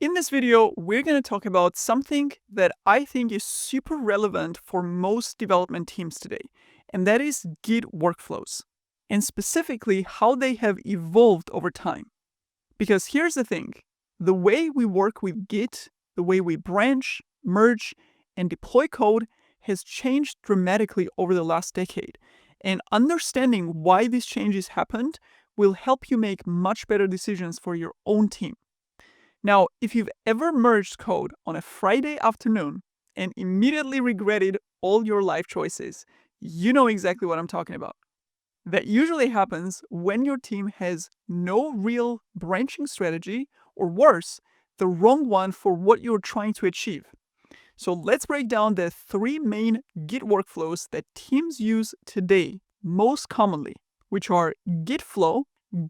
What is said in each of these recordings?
In this video, we're going to talk about something that I think is super relevant for most development teams today, and that is Git workflows, and specifically how they have evolved over time. Because here's the thing, the way we work with Git, the way we branch, merge, and deploy code has changed dramatically over the last decade, and understanding why these changes happened will help you make much better decisions for your own team. Now, if you've ever merged code on a Friday afternoon and immediately regretted all your life choices, you know exactly what I'm talking about. That usually happens when your team has no real branching strategy, or worse, the wrong one for what you're trying to achieve. So let's break down the three main Git workflows that teams use today most commonly, which are GitFlow,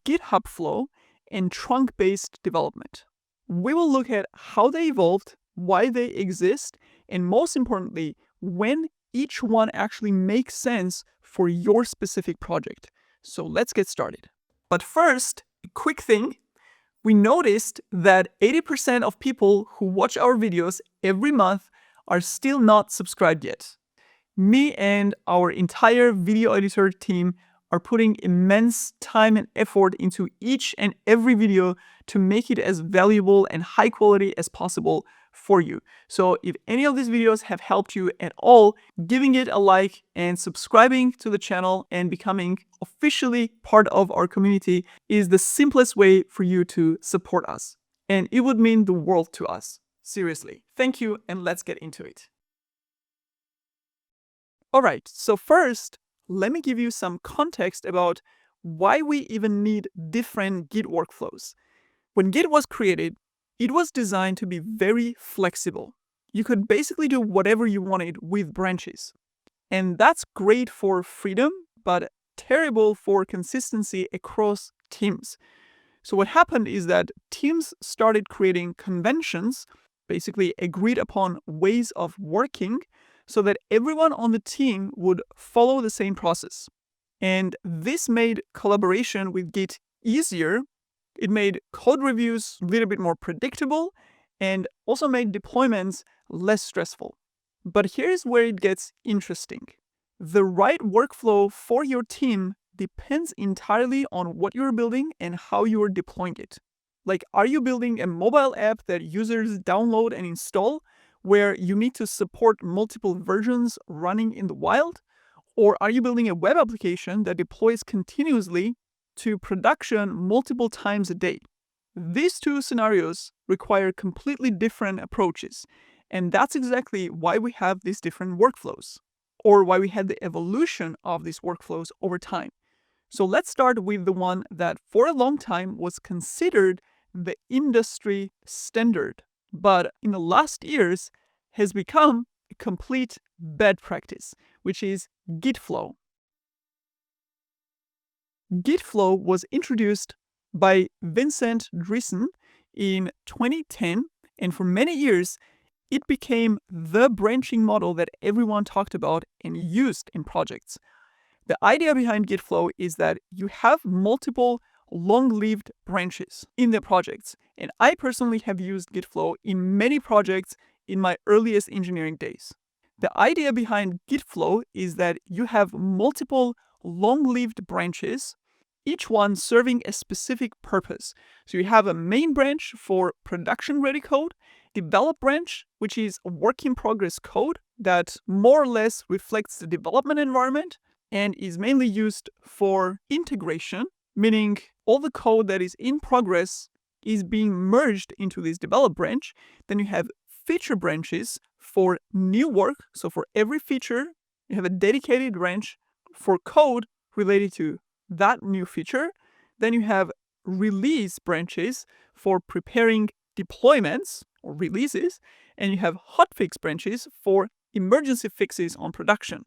GitHub Flow, and trunk-based development. We will look at how they evolved, why they exist, and most importantly, when each one actually makes sense for your specific project. So let's get started. But first, a quick thing. We noticed that 80% of people who watch our videos every month are still not subscribed yet. Me and our entire video editor team are putting immense time and effort into each and every video to make it as valuable and high quality as possible for you. So if any of these videos have helped you at all, giving it a like and subscribing to the channel and becoming officially part of our community is the simplest way for you to support us. And it would mean the world to us. Seriously. Thank you, and let's get into it. Alright, so first, let me give you some context about why we even need different Git workflows. When Git was created, it was designed to be very flexible. You could basically do whatever you wanted with branches. And that's great for freedom, but terrible for consistency across teams. So what happened is that teams started creating conventions, basically agreed upon ways of working, so that everyone on the team would follow the same process. And this made collaboration with Git easier. It made code reviews a little bit more predictable and also made deployments less stressful. But here's where it gets interesting. The right workflow for your team depends entirely on what you're building and how you're deploying it. Like, are you building a mobile app that users download and install, where you need to support multiple versions running in the wild? Or are you building a web application that deploys continuously to production multiple times a day? These two scenarios require completely different approaches, and that's exactly why we have these different workflows, or why we had the evolution of these workflows over time. So let's start with the one that for a long time was considered the industry standard, but in the last years has become a complete bad practice, which is GitFlow. GitFlow was introduced by 𝗃𝗀𝗃𝗀 in 2010, and for many years, it became the branching model that everyone talked about and used in projects. The idea behind GitFlow is that you have multiple long-lived branches in the projects, and I personally have used GitFlow in many projects in my earliest engineering days. The idea behind GitFlow is that you have multiple long-lived branches, each one serving a specific purpose. So you have a main branch for production-ready code, develop branch, which is a work-in-progress code that more or less reflects the development environment and is mainly used for integration, meaning all the code that is in progress is being merged into this develop branch. Then you have feature branches for new work. So for every feature, you have a dedicated branch for code related to that new feature. Then you have release branches for preparing deployments or releases. And you have hotfix branches for emergency fixes on production.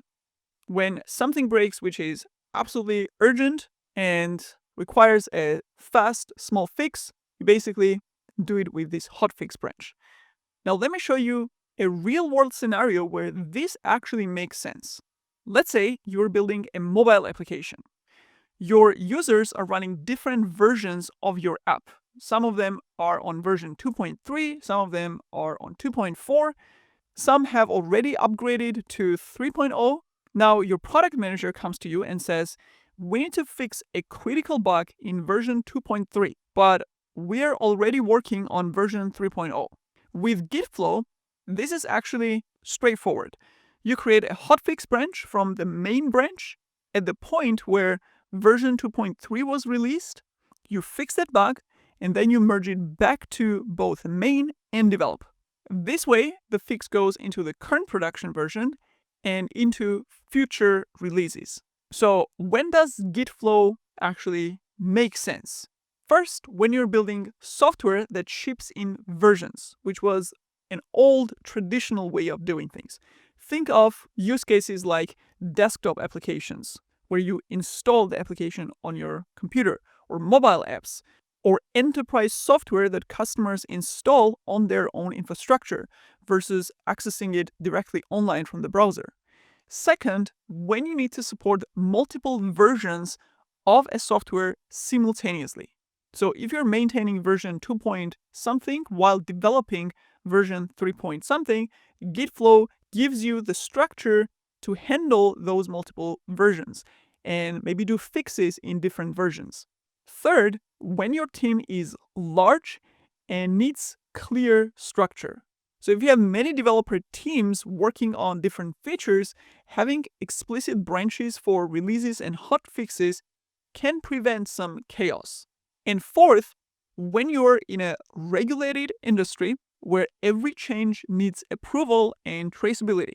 When something breaks, which is absolutely urgent and requires a fast, small fix, you basically do it with this hotfix branch. Now let me show you a real-world scenario where this actually makes sense. Let's say you're building a mobile application. Your users are running different versions of your app. Some of them are on version 2.3, some of them are on 2.4. Some have already upgraded to 3.0. Now your product manager comes to you and says, we need to fix a critical bug in version 2.3, but we're already working on version 3.0. With GitFlow, this is actually straightforward. You create a hotfix branch from the main branch at the point where version 2.3 was released. You fix that bug, and then you merge it back to both main and develop. This way, the fix goes into the current production version and into future releases. So when does GitFlow actually make sense? First, when you're building software that ships in versions, which was an old traditional way of doing things. Think of use cases like desktop applications, where you install the application on your computer, or mobile apps, or enterprise software that customers install on their own infrastructure versus accessing it directly online from the browser. Second, when you need to support multiple versions of a software simultaneously. So if you're maintaining version 2 point something while developing version 3 point something, GitFlow gives you the structure to handle those multiple versions and maybe do fixes in different versions. Third, when your team is large and needs clear structure. So if you have many developer teams working on different features, having explicit branches for releases and hotfixes can prevent some chaos. And fourth, when you're in a regulated industry where every change needs approval and traceability,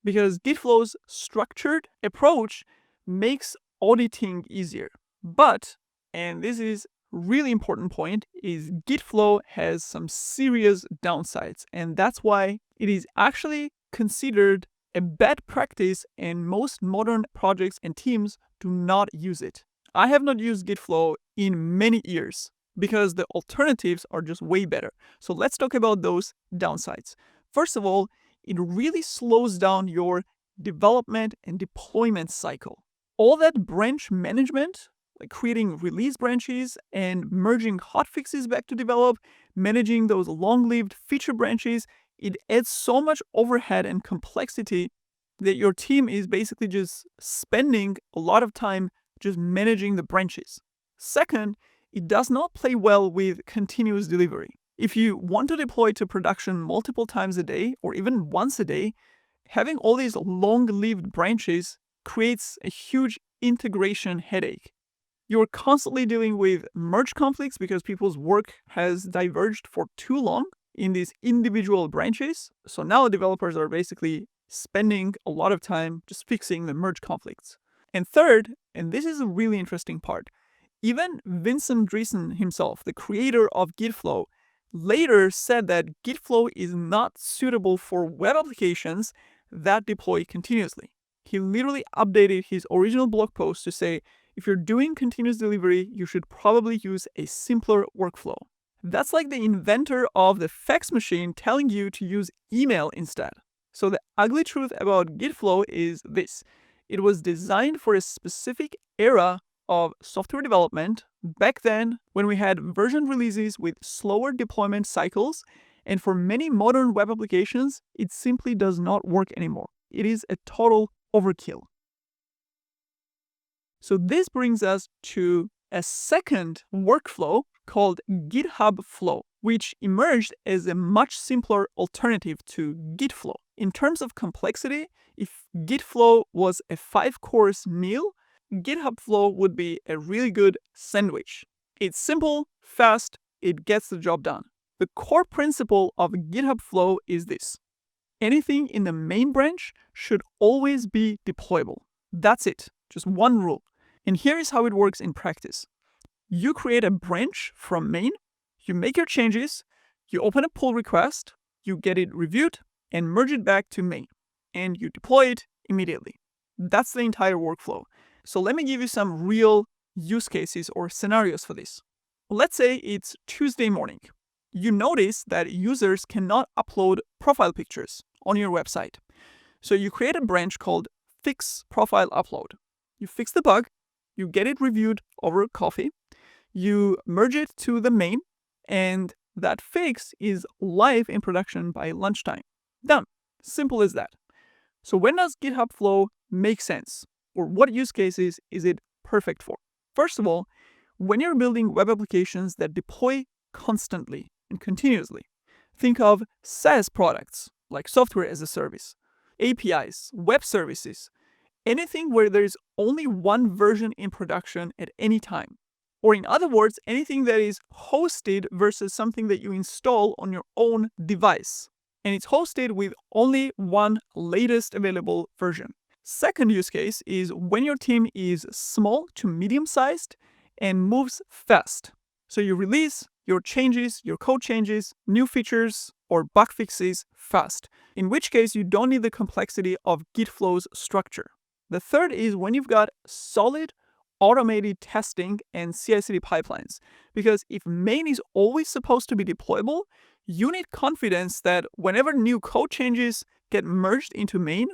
because GitFlow's structured approach makes auditing easier. But, and this is really important point, is GitFlow has some serious downsides, and that's why it is actually considered a bad practice and most modern projects and teams do not use it. I have not used GitFlow in many years because the alternatives are just way better. So let's talk about those downsides. First of all, it really slows down your development and deployment cycle. All that branch management, like creating release branches and merging hotfixes back to develop, managing those long-lived feature branches, it adds so much overhead and complexity that your team is basically just spending a lot of time just managing the branches. Second, it does not play well with continuous delivery. If you want to deploy to production multiple times a day or even once a day, having all these long-lived branches creates a huge integration headache. You're constantly dealing with merge conflicts because people's work has diverged for too long in these individual branches. So now developers are basically spending a lot of time just fixing the merge conflicts. And third, and this is a really interesting part, even 𝗃𝗵𝗵𝗀𝗀 himself, the creator of GitFlow, later said that GitFlow is not suitable for web applications that deploy continuously. He literally updated his original blog post to say, if you're doing continuous delivery, you should probably use a simpler workflow. That's like the inventor of the fax machine telling you to use email instead. So the ugly truth about GitFlow is this. It was designed for a specific era of software development back then when we had version releases with slower deployment cycles, and for many modern web applications, it simply does not work anymore. It is a total overkill. So this brings us to a second workflow called GitHub Flow, which emerged as a much simpler alternative to GitFlow. In terms of complexity, if GitFlow was a 5-course meal, GitHub Flow would be a really good sandwich. It's simple, fast, it gets the job done. The core principle of GitHub Flow is this. Anything in the main branch should always be deployable. That's it, just one rule. And here is how it works in practice. You create a branch from main, you make your changes, you open a pull request, you get it reviewed, and merge it back to main, and you deploy it immediately. That's the entire workflow. So let me give you some real use cases or scenarios for this. Let's say it's Tuesday morning. You notice that users cannot upload profile pictures on your website. So you create a branch called Fix Profile Upload. You fix the bug, you get it reviewed over coffee, you merge it to the main, and that fix is live in production by lunchtime. Done. Simple as that. So when does GitHub Flow make sense? Or what use cases is it perfect for? First of all, when you're building web applications that deploy constantly and continuously, think of SaaS products like software as a service, APIs, web services, anything where there's only one version in production at any time. Or in other words, anything that is hosted versus something that you install on your own device. And it's hosted with only one latest available version. Second use case is when your team is small to medium-sized and moves fast. So you release your changes, your code changes, new features, or bug fixes fast, in which case you don't need the complexity of GitFlow's structure. The third is when you've got solid automated testing and CI/CD pipelines, because if main is always supposed to be deployable, you need confidence that whenever new code changes get merged into main,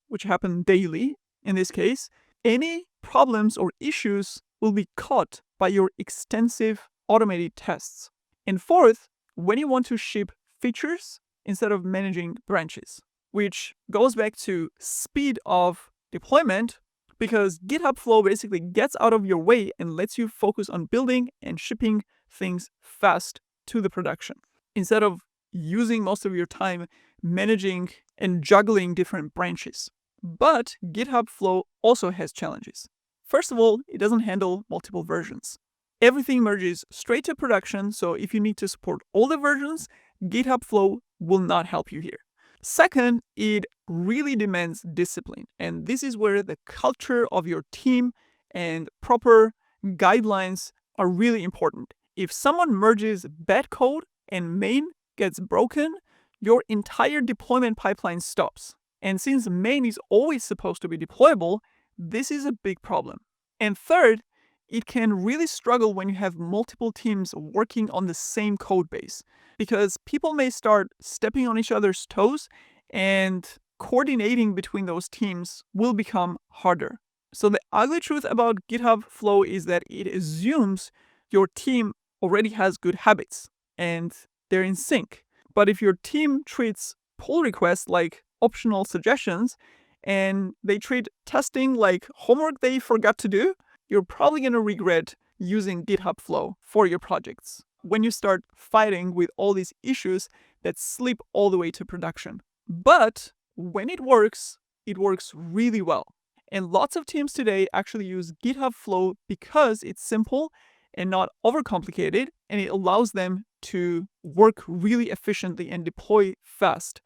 which happen daily in this case, any problems or issues will be caught by your extensive automated tests. And fourth, when you want to ship features instead of managing branches, which goes back to speed of deployment, because GitHub Flow basically gets out of your way and lets you focus on building and shipping things fast to the production, instead of using most of your time managing and juggling different branches. But GitHub Flow also has challenges. First of all, it doesn't handle multiple versions. Everything merges straight to production, so if you need to support all the versions, GitHub Flow will not help you here. Second, it really demands discipline, and this is where the culture of your team and proper guidelines are really important. If someone merges bad code and main gets broken, your entire deployment pipeline stops. And since main is always supposed to be deployable, this is a big problem. And third, it can really struggle when you have multiple teams working on the same code base, because people may start stepping on each other's toes and coordinating between those teams will become harder. So the ugly truth about GitHub Flow is that it assumes your team already has good habits and they're in sync. But if your team treats pull requests like optional suggestions and they treat testing like homework they forgot to do, you're probably going to regret using GitHub Flow for your projects when you start fighting with all these issues that slip all the way to production. But when it works really well. And lots of teams today actually use GitHub Flow because it's simple and not overcomplicated, and it allows them to work really efficiently and deploy fast.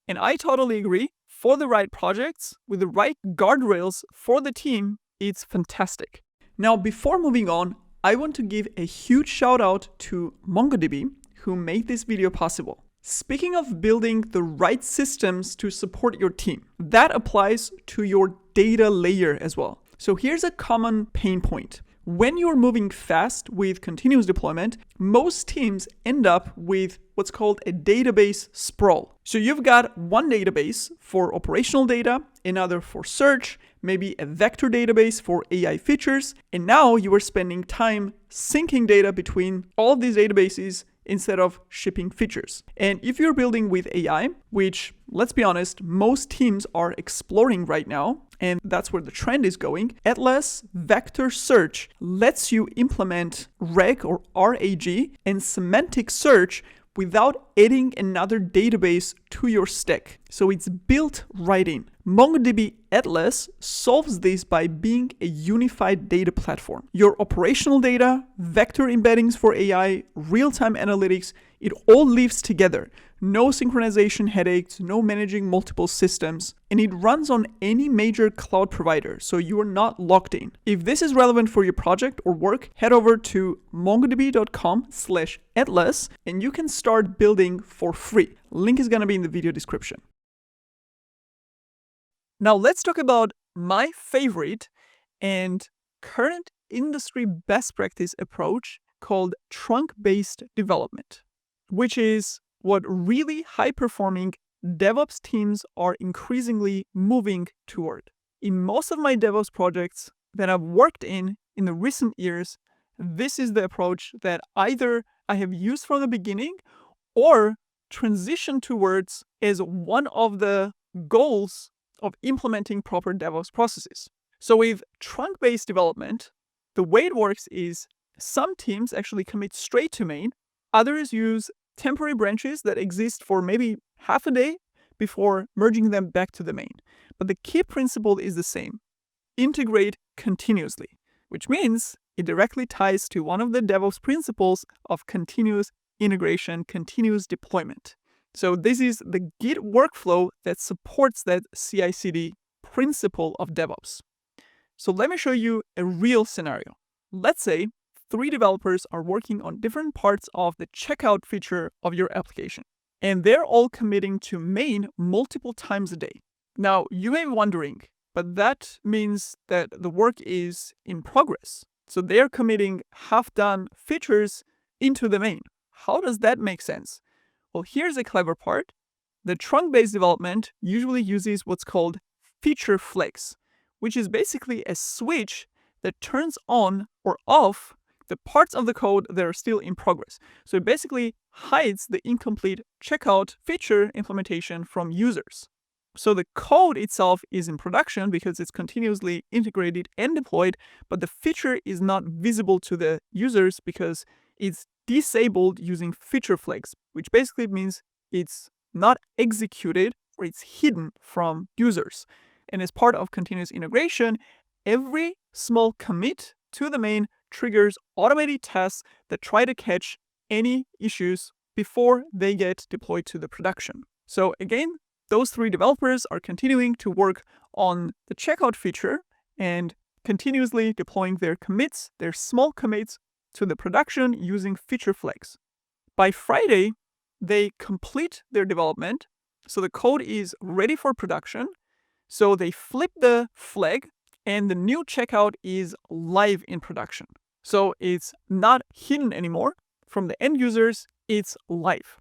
And I totally agree. For the right projects, with the right guardrails for the team, it's fantastic. Now, before moving on, I want to give a huge shout out to MongoDB, who made this video possible. Speaking of building the right systems to support your team, that applies to your data layer as well. So here's a common pain point. When you're moving fast with continuous deployment, most teams end up with what's called a database sprawl. So you've got one database for operational data, another for search, maybe a vector database for AI features, and now you are spending time syncing data between all of these databases instead of shipping features. And if you're building with AI, which, let's be honest, most teams are exploring right now, and that's where the trend is going, Atlas Vector Search lets you implement reg or RAG and semantic search without adding another database to your stack. So it's built right in. MongoDB Atlas solves this by being a unified data platform. Your operational data, vector embeddings for AI, real-time analytics, it all lives together. No synchronization headaches, no managing multiple systems, and it runs on any major cloud provider, so you are not locked in. If this is relevant for your project or work, head over to mongodb.com/atlas and you can start building for free. Link is gonna be in the video description. Now let's talk about my favorite and current industry best practice approach called trunk-based development, which is what really high-performing DevOps teams are increasingly moving toward. In most of my DevOps projects that I've worked in the recent years, this is the approach that either I have used from the beginning or transition towards as one of the goals of implementing proper DevOps processes. So with trunk-based development, the way it works is some teams actually commit straight to main, others use temporary branches that exist for maybe half a day before merging them back to the main. But the key principle is the same: integrate continuously, which means it directly ties to one of the DevOps principles of continuous integration, continuous deployment. So this is the Git workflow that supports that CI/CD principle of DevOps. So let me show you a real scenario. Let's say 3 developers are working on different parts of the checkout feature of your application, and they're all committing to main multiple times a day. Now, you may be wondering, but that means that the work is in progress. So they're committing half-done features into the main. How does that make sense? Well, here's a clever part. The trunk-based development usually uses what's called feature flags, which is basically a switch that turns on or off the parts of the code that are still in progress. So it basically hides the incomplete checkout feature implementation from users. So the code itself is in production because it's continuously integrated and deployed, but the feature is not visible to the users because it's disabled using feature flags, which basically means it's not executed or it's hidden from users. And as part of continuous integration, every small commit to the main triggers automated tests that try to catch any issues before they get deployed to the production. So again, those 3 developers are continuing to work on the checkout feature and continuously deploying their commits, their small commits, to the production using feature flags. By Friday, they complete their development, so the code is ready for production. So they flip the flag and the new checkout is live in production. So it's not hidden anymore from the end users, it's live.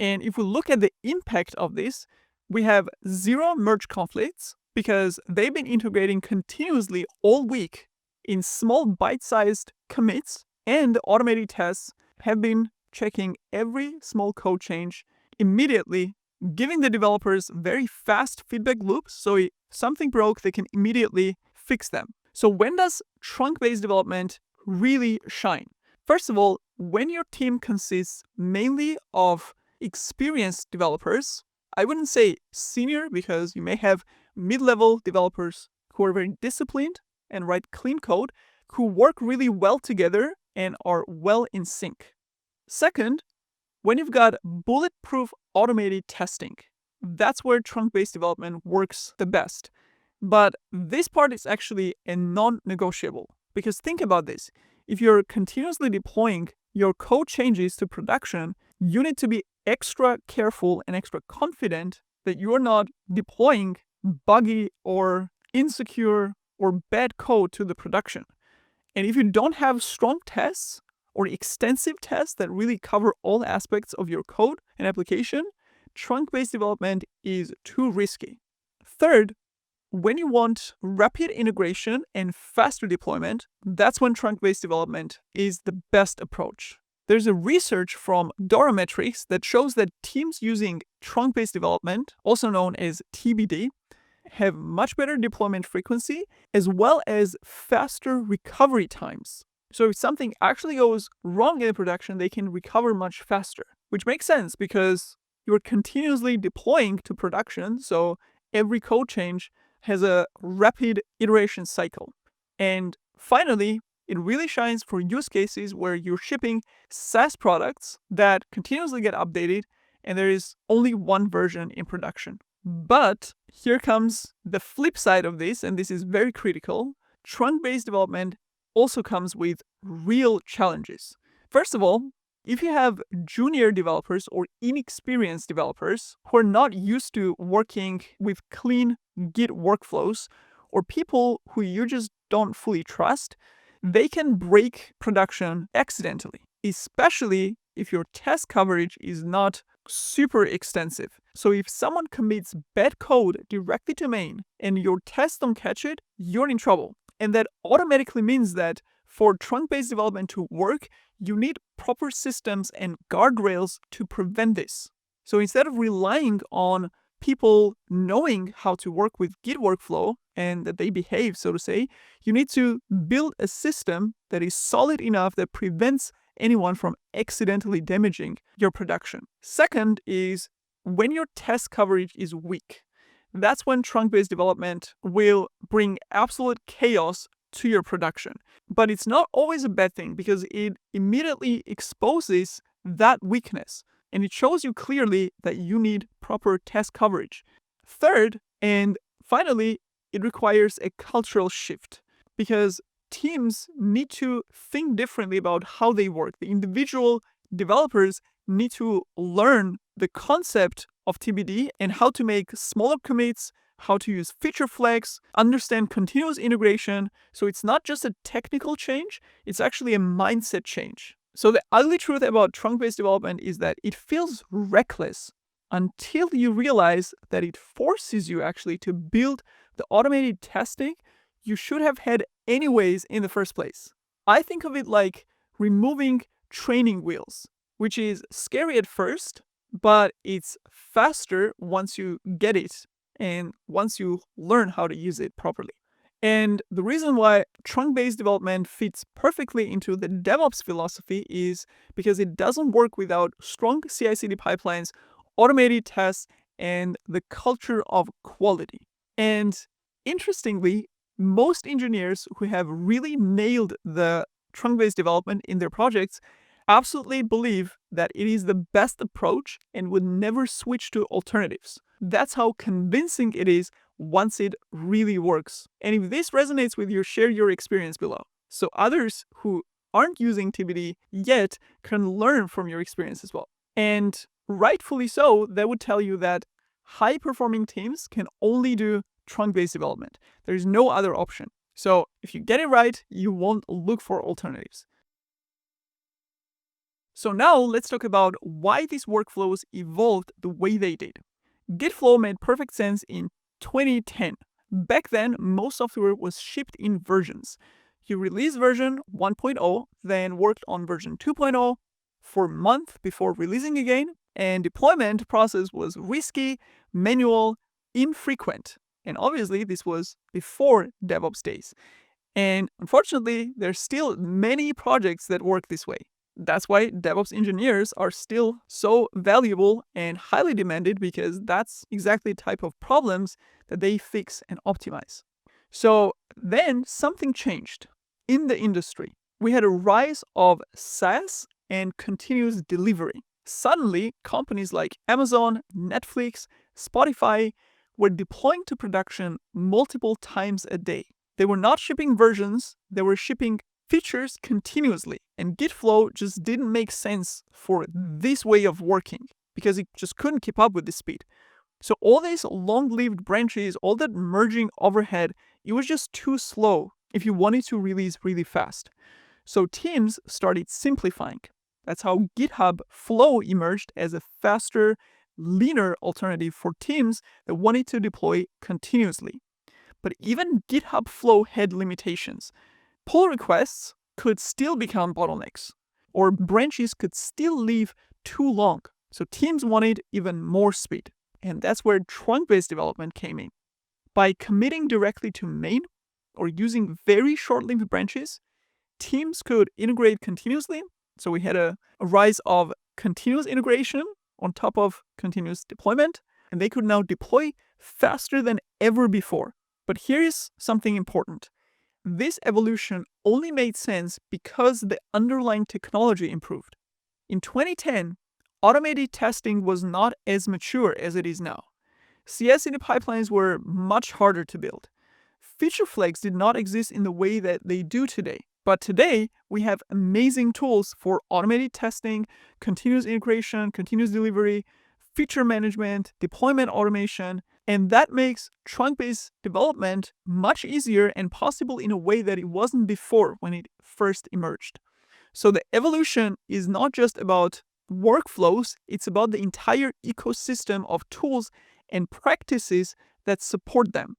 And if we look at the impact of this, we have 0 merge conflicts because they've been integrating continuously all week in small bite-sized commits, and automated tests have been checking every small code change immediately, giving the developers very fast feedback loops, so if something broke, they can immediately fix them. So when does trunk-based development really shine? First of all, when your team consists mainly of experienced developers, I wouldn't say senior because you may have mid-level developers who are very disciplined and write clean code, who work really well together and are well in sync. Second, when you've got bulletproof automated testing, that's where trunk-based development works the best. But this part is actually a non-negotiable, because think about this. If you're continuously deploying your code changes to production, you need to be extra careful and extra confident that you're not deploying buggy or insecure or bad code to the production. And if you don't have strong tests or extensive tests that really cover all aspects of your code and application, trunk-based development is too risky. Third, when you want rapid integration and faster deployment, that's when trunk-based development is the best approach. There's a research from Metrics that shows that teams using trunk-based development, also known as TBD, have much better deployment frequency as well as faster recovery times. So if something actually goes wrong in production, they can recover much faster, which makes sense because you're continuously deploying to production, so every code change has a rapid iteration cycle. And finally, it really shines for use cases where you're shipping SaaS products that continuously get updated and there is only one version in production. But here comes the flip side of this, and this is very critical. Trunk-based development also comes with real challenges. First of all, if you have junior developers or inexperienced developers who are not used to working with clean Git workflows, or people who you just don't fully trust, they can break production accidentally, especially if your test coverage is not super extensive. So if someone commits bad code directly to main and your tests don't catch it, you're in trouble. And that automatically means that for trunk-based development to work, you need proper systems and guardrails to prevent this. So instead of relying on people knowing how to work with Git workflow and that they behave, so to say, you need to build a system that is solid enough that prevents anyone from accidentally damaging your production. Second is when your test coverage is weak. That's when trunk-based development will bring absolute chaos to your production. But it's not always a bad thing because it immediately exposes that weakness and it shows you clearly that you need proper test coverage. Third, and finally, it requires a cultural shift because teams need to think differently about how they work. The individual developers need to learn the concept of TBD and how to make smaller commits, how to use feature flags, understand continuous integration. So it's not just a technical change, it's actually a mindset change. So the ugly truth about trunk-based development is that it feels reckless until you realize that it forces you actually to build the automated testing you should have had anyways in the first place. I think of it like removing training wheels, which is scary at first, but it's faster once you get it and once you learn how to use it properly. And the reason why trunk-based development fits perfectly into the DevOps philosophy is because it doesn't work without strong CI/CD pipelines, automated tests, and the culture of quality. And interestingly, most engineers who have really nailed the trunk-based development in their projects absolutely believe that it is the best approach and would never switch to alternatives. That's how convincing it is once it really works. And if this resonates with you, share your experience below, so others who aren't using TBD yet can learn from your experience as well. And rightfully so, that would tell you that high-performing teams can only do trunk-based development. There's no other option. So if you get it right, you won't look for alternatives. So now let's talk about why these workflows evolved the way they did. GitFlow made perfect sense in 2010. Back then, most software was shipped in versions. You released version 1.0, then worked on version 2.0 for a month before releasing again, and deployment process was risky, manual, infrequent. And obviously, this was before DevOps days. And unfortunately, there's still many projects that work this way. That's why DevOps engineers are still so valuable and highly demanded, because that's exactly the type of problems that they fix and optimize. So then something changed in the industry. We had a rise of SaaS and continuous delivery. Suddenly, companies like Amazon, Netflix, Spotify were deploying to production multiple times a day. They were not shipping versions, they were shipping features continuously. And GitFlow just didn't make sense for this way of working because it just couldn't keep up with the speed. So all these long-lived branches, all that merging overhead, it was just too slow if you wanted to release really fast. So teams started simplifying. That's how GitHub Flow emerged as a faster, leaner alternative for teams that wanted to deploy continuously. But even GitHub Flow had limitations. Pull requests could still become bottlenecks, or branches could still leave too long. So teams wanted even more speed. And that's where trunk-based development came in. By committing directly to main or using very short-lived branches, teams could integrate continuously. So we had a rise of continuous integration on top of continuous deployment, and they could now deploy faster than ever before. But here's something important. This evolution only made sense because the underlying technology improved. In 2010, automated testing was not as mature as it is now. CI/CD pipelines were much harder to build. Feature flags did not exist in the way that they do today. But today, we have amazing tools for automated testing, continuous integration, continuous delivery, feature management, deployment automation, and that makes trunk-based development much easier and possible in a way that it wasn't before when it first emerged. So the evolution is not just about workflows, it's about the entire ecosystem of tools and practices that support them.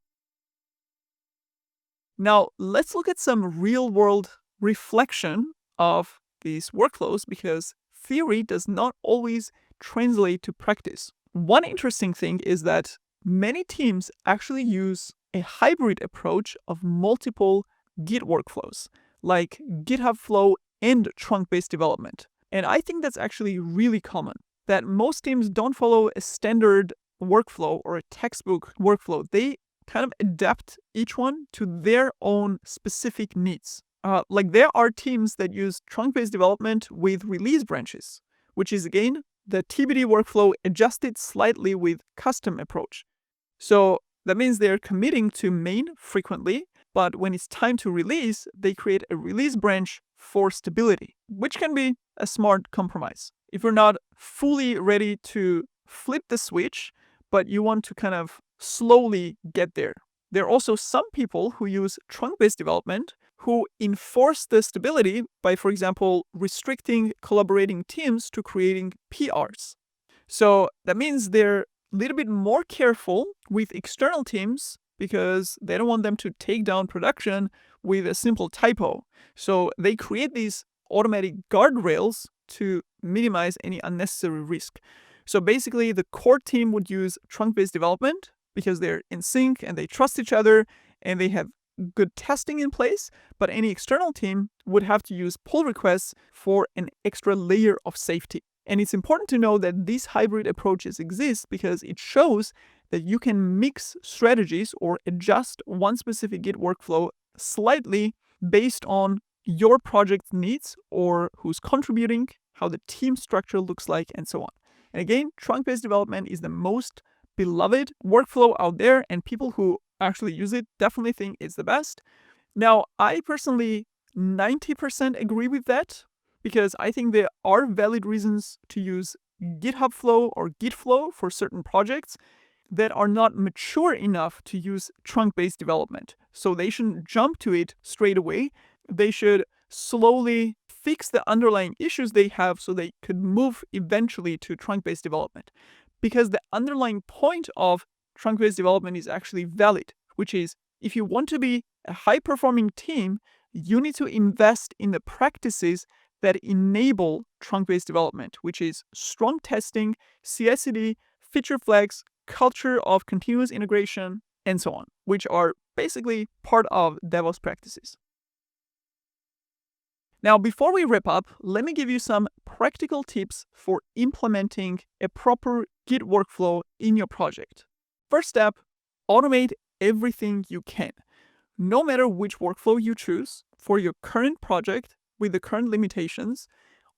Now, let's look at some real-world reflection of these workflows because theory does not always translate to practice. One interesting thing is that many teams actually use a hybrid approach of multiple Git workflows, like GitHub Flow and trunk-based development. And I think that's actually really common, that most teams don't follow a standard workflow or a textbook workflow. They kind of adapt each one to their own specific needs. Like there are teams that use trunk-based development with release branches, which is again the TBD workflow adjusted slightly with custom approach. So that means they're committing to main frequently, but when it's time to release, they create a release branch for stability, which can be a smart compromise. If you're not fully ready to flip the switch, but you want to kind of slowly get there. There are also some people who use trunk-based development who enforce the stability by, for example, restricting collaborating teams to creating PRs. So that means they're a little bit more careful with external teams because they don't want them to take down production with a simple typo. So they create these automatic guardrails to minimize any unnecessary risk. So basically, the core team would use trunk-based development because they're in sync and they trust each other and they have good testing in place, but any external team would have to use pull requests for an extra layer of safety. And it's important to know that these hybrid approaches exist because it shows that you can mix strategies or adjust one specific Git workflow slightly based on your project needs or who's contributing, how the team structure looks like, and so on. And again, trunk-based development is the most beloved workflow out there, and people who actually use it definitely think it's the best. Now, I personally 90% agree with that because I think there are valid reasons to use GitHub Flow or GitFlow for certain projects that are not mature enough to use trunk-based development. So they shouldn't jump to it straight away. They should slowly fix the underlying issues they have so they could move eventually to trunk-based development. Because the underlying point of trunk-based development is actually valid, which is if you want to be a high-performing team, you need to invest in the practices that enable trunk-based development, which is strong testing, CI/CD, feature flags, culture of continuous integration, and so on, which are basically part of DevOps practices. Now, before we wrap up, let me give you some practical tips for implementing a proper Git workflow in your project. First step, automate everything you can. No matter which workflow you choose for your current project with the current limitations,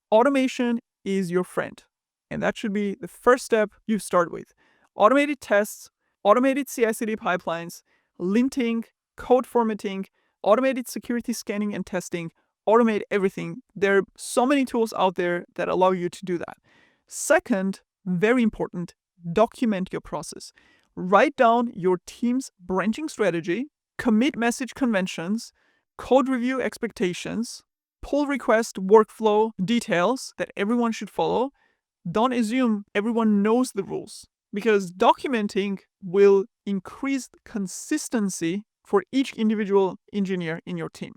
automation is your friend. And that should be the first step you start with. Automated tests, automated CI/CD pipelines, linting, code formatting, automated security scanning and testing, automate everything. There are so many tools out there that allow you to do that. Second, very important, document your process. Write down your team's branching strategy, commit message conventions, code review expectations, pull request workflow details that everyone should follow. Don't assume everyone knows the rules because documenting will increase consistency for each individual engineer in your team.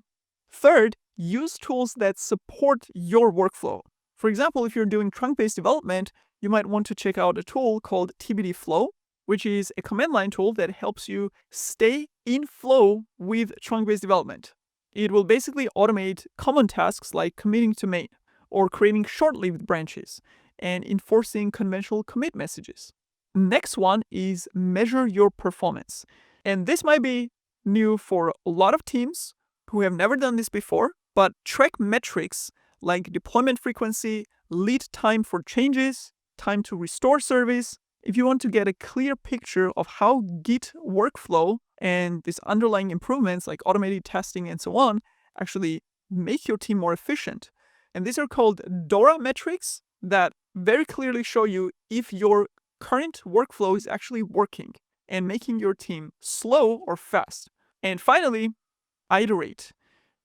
Third, use tools that support your workflow. For example, if you're doing trunk-based development, you might want to check out a tool called TBD Flow, which is a command line tool that helps you stay in flow with trunk-based development. It will basically automate common tasks like committing to main or creating short-lived branches and enforcing conventional commit messages. Next one is measure your performance. And this might be new for a lot of teams who have never done this before, but track metrics like deployment frequency, lead time for changes, time to restore service. If you want to get a clear picture of how Git workflow and these underlying improvements like automated testing and so on actually make your team more efficient. And these are called DORA metrics that very clearly show you if your current workflow is actually working and making your team slow or fast. And finally, iterate.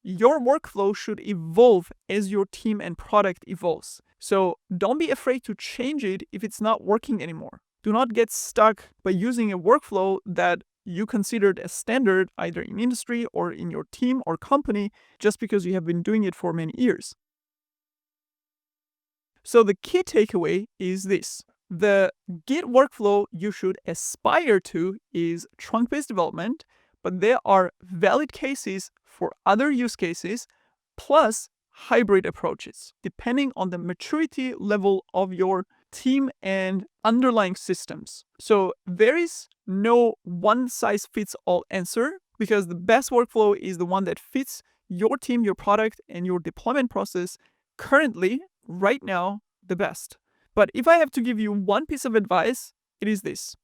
Your workflow should evolve as your team and product evolves. So don't be afraid to change it if it's not working anymore. Do not get stuck by using a workflow that you considered as standard either in industry or in your team or company just because you have been doing it for many years. So the key takeaway is this. The Git workflow you should aspire to is trunk-based development, but there are valid cases for other use cases, plus hybrid approaches, depending on the maturity level of your team and underlying systems. So there is no one-size-fits-all answer, because the best workflow is the one that fits your team, your product, and your deployment process currently, right now, the best. But if I have to give you one piece of advice, it is this.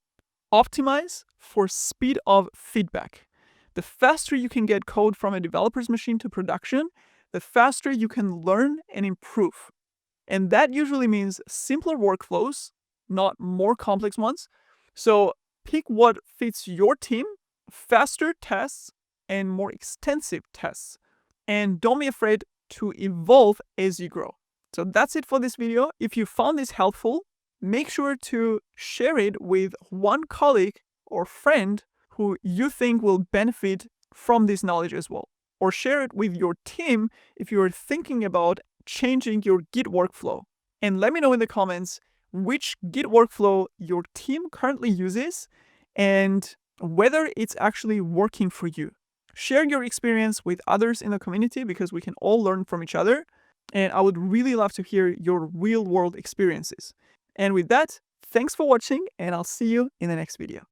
Optimize for speed of feedback. The faster you can get code from a developer's machine to production, the faster you can learn and improve. And that usually means simpler workflows, not more complex ones. So pick what fits your team, faster tests, and more extensive tests. And don't be afraid to evolve as you grow. So that's it for this video. If you found this helpful, make sure to share it with one colleague or friend who you think will benefit from this knowledge as well. Or share it with your team if you're thinking about changing your Git workflow. And let me know in the comments which Git workflow your team currently uses and whether it's actually working for you. Share your experience with others in the community because we can all learn from each other. And I would really love to hear your real-world experiences. And with that, thanks for watching, and I'll see you in the next video.